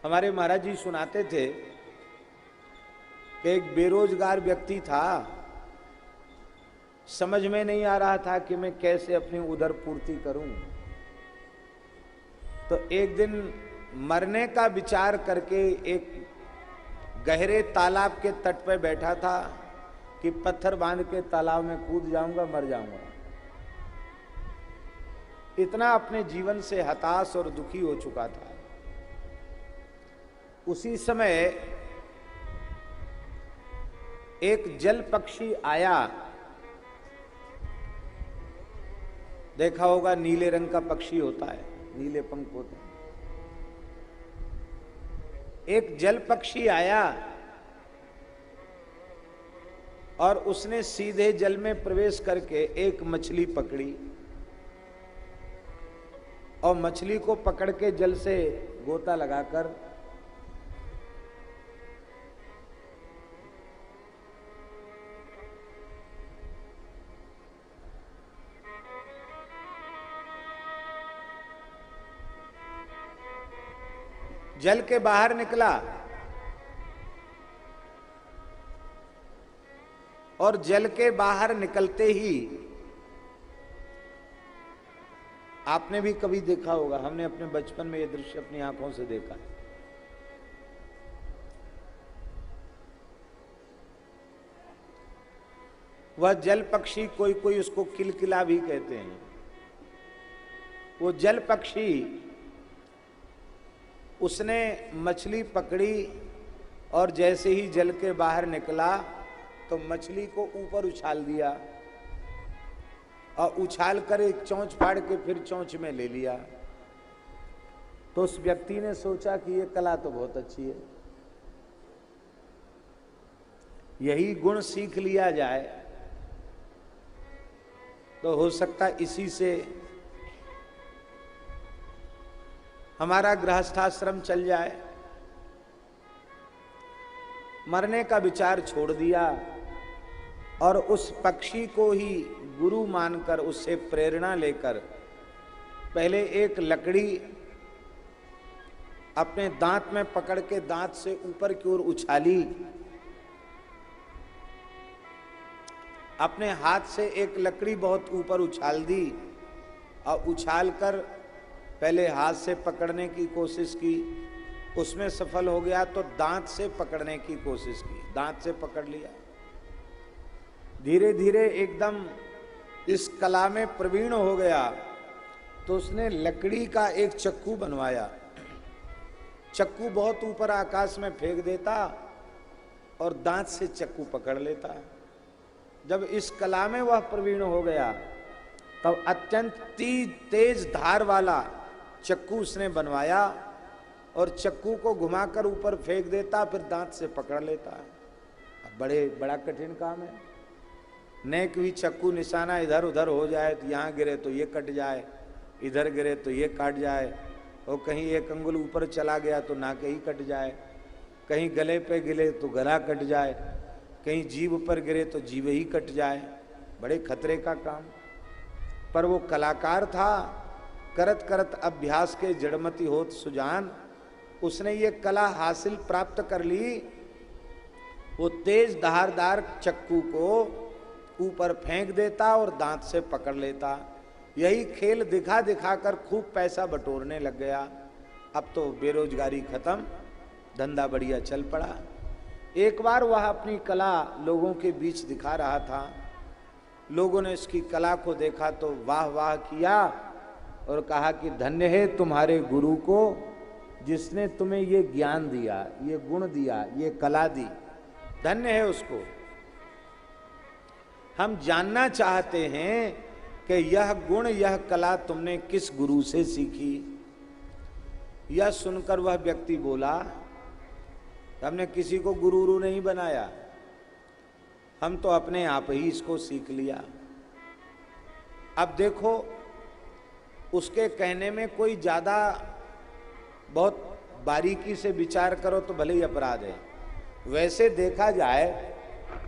हमारे महाराज जी सुनाते थे कि एक बेरोजगार व्यक्ति था, समझ में नहीं आ रहा था कि मैं कैसे अपनी उदर पूर्ति करूं। तो एक दिन मरने का विचार करके एक गहरे तालाब के तट पर बैठा था कि पत्थर बांध के तालाब में कूद जाऊंगा, मर जाऊंगा। इतना अपने जीवन से हताश और दुखी हो चुका था। उसी समय एक जल पक्षी आया, देखा होगा नीले रंग का पक्षी होता है, नीले पंख होते हैं। एक जल पक्षी आया और उसने सीधे जल में प्रवेश करके एक मछली पकड़ी और मछली को पकड़ के जल से गोता लगाकर जल के बाहर निकला और जल के बाहर निकलते ही आपने भी कभी देखा होगा, हमने अपने बचपन में यह दृश्य अपनी आंखों से देखा है। वह जल पक्षी, कोई कोई उसको किलकिला भी कहते हैं, वो जल पक्षी उसने मछली पकड़ी और जैसे ही जल के बाहर निकला तो मछली को ऊपर उछाल दिया और उछाल कर एक चोंच फाड़ के फिर चोंच में ले लिया। तो उस व्यक्ति ने सोचा कि ये कला तो बहुत अच्छी है, यही गुण सीख लिया जाए तो हो सकता इसी से हमारा गृहस्थाश्रम चल जाए। मरने का विचार छोड़ दिया और उस पक्षी को ही गुरु मानकर उससे प्रेरणा लेकर पहले एक लकड़ी अपने दांत में पकड़ के दांत से ऊपर की ओर उछाली, अपने हाथ से एक लकड़ी बहुत ऊपर उछाल दी और उछाल कर पहले हाथ से पकड़ने की कोशिश की, उसमें सफल हो गया तो दांत से पकड़ने की कोशिश की, दांत से पकड़ लिया। धीरे धीरे एकदम इस कला में प्रवीण हो गया तो उसने लकड़ी का एक चक्कू बनवाया। चक्कू बहुत ऊपर आकाश में फेंक देता और दांत से चक्कू पकड़ लेता। जब इस कला में वह प्रवीण हो गया तब अत्यंत तेज धार वाला चक्कू उसने बनवाया और चक्कू को घुमाकर ऊपर फेंक देता, फिर दांत से पकड़ लेता। बड़ा कठिन काम है। नेक भी चक्कू निशाना इधर उधर हो जाए तो यहाँ गिरे तो ये कट जाए, इधर गिरे तो ये काट जाए, और कहीं एक अंगुल ऊपर चला गया तो नाके ही कट जाए, कहीं गले पे गिरे तो गला कट जाए, कहीं जीभ पर गिरे तो जीभ ही कट जाए। बड़े खतरे का काम। पर वो कलाकार था, करत करत अभ्यास के जड़मति होत सुजान, उसने ये कला हासिल प्राप्त कर ली। वो तेज धारदार चक्कू को ऊपर फेंक देता और दांत से पकड़ लेता। यही खेल दिखा दिखा कर खूब पैसा बटोरने लग गया। अब तो बेरोजगारी खत्म, धंधा बढ़िया चल पड़ा। एक बार वह अपनी कला लोगों के बीच दिखा रहा था। लोगों ने इसकी कला को देखा तो वाह वाह किया और कहा कि धन्य है तुम्हारे गुरु को जिसने तुम्हें ये ज्ञान दिया, ये गुण दिया, ये कला दी। धन्य है उसको। हम जानना चाहते हैं कि यह गुण, यह कला तुमने किस गुरु से सीखी। यह सुनकर वह व्यक्ति बोला, हमने किसी को गुरु नहीं बनाया, हम तो अपने आप ही इसको सीख लिया। अब देखो, उसके कहने में कोई ज्यादा बहुत बारीकी से विचार करो तो भले ही अपराध है। वैसे देखा जाए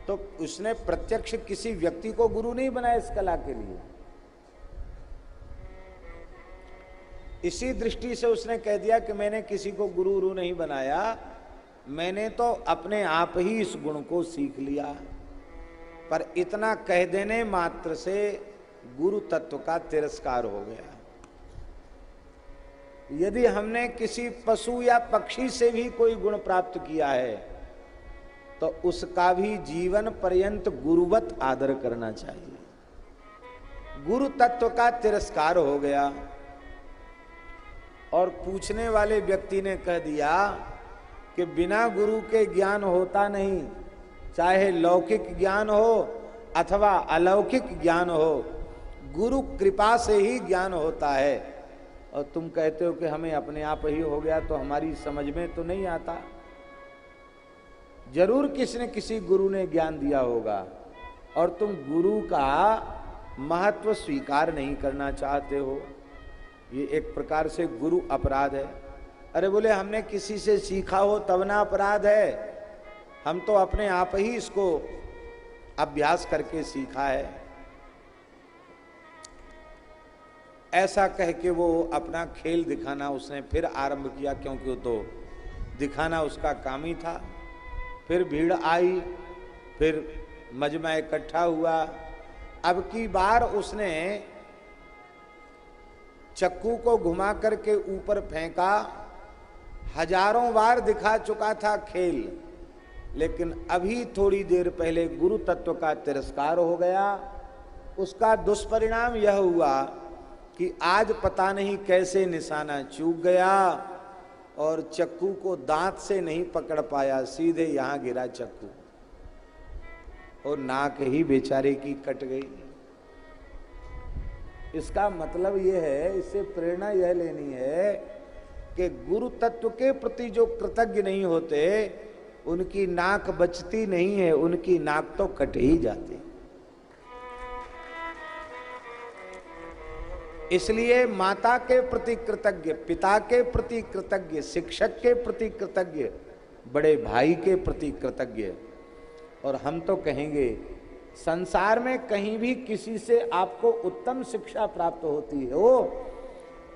तो उसने प्रत्यक्ष किसी व्यक्ति को गुरु नहीं बनाया इस कला के लिए। इसी दृष्टि से उसने कह दिया कि मैंने किसी को गुरु नहीं बनाया, मैंने तो अपने आप ही इस गुण को सीख लिया। पर इतना कह देने मात्र से गुरु तत्व का तिरस्कार हो गया। यदि हमने किसी पशु या पक्षी से भी कोई गुण प्राप्त किया है तो उसका भी जीवन पर्यंत गुरुवत आदर करना चाहिए। गुरु तत्व का तिरस्कार हो गया और पूछने वाले व्यक्ति ने कह दिया कि बिना गुरु के ज्ञान होता नहीं, चाहे लौकिक ज्ञान हो अथवा अलौकिक ज्ञान हो, गुरु कृपा से ही ज्ञान होता है। और तुम कहते हो कि हमें अपने आप ही हो गया, तो हमारी समझ में तो नहीं आता। जरूर किसी न किसी गुरु ने ज्ञान दिया होगा और तुम गुरु का महत्व स्वीकार नहीं करना चाहते हो। ये एक प्रकार से गुरु अपराध है। अरे बोले हमने किसी से सीखा हो तब ना अपराध है, हम तो अपने आप ही इसको अभ्यास करके सीखा है। ऐसा कह के वो अपना खेल दिखाना उसने फिर आरंभ किया, क्योंकि वो तो दिखाना उसका काम ही था। फिर भीड़ आई, फिर मजमा इकट्ठा हुआ। अब की बार उसने चक्कू को घुमा करके ऊपर फेंका। हजारों बार दिखा चुका था खेल, लेकिन अभी थोड़ी देर पहले गुरु तत्व का तिरस्कार हो गया। उसका दुष्परिणाम यह हुआ कि आज पता नहीं कैसे निशाना चूक गया और चक्कू को दांत से नहीं पकड़ पाया, सीधे यहां गिरा चक्कू और नाक ही बेचारे की कट गई। इसका मतलब यह है, इससे प्रेरणा यह लेनी है कि गुरु तत्व के प्रति जो कृतज्ञ नहीं होते उनकी नाक बचती नहीं है, उनकी नाक तो कट ही जाती। इसलिए माता के प्रति कृतज्ञ, पिता के प्रति कृतज्ञ, शिक्षक के प्रति कृतज्ञ, बड़े भाई के प्रति कृतज्ञ। और हम तो कहेंगे संसार में कहीं भी किसी से आपको उत्तम शिक्षा प्राप्त होती हो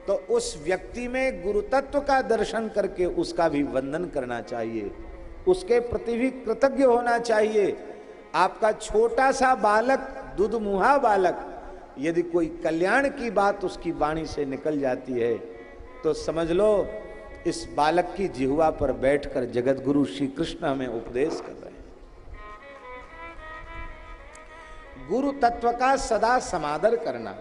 तो उस व्यक्ति में गुरु तत्व का दर्शन करके उसका भी वंदन करना चाहिए, उसके प्रति भी कृतज्ञ होना चाहिए। आपका छोटा सा बालक, दुधमुहा बालक, यदि कोई कल्याण की बात उसकी वाणी से निकल जाती है तो समझ लो इस बालक की जिह्वा पर बैठकर जगत गुरु श्री कृष्ण हमें उपदेश कर रहे हैं। गुरु तत्व का सदा समादर करना।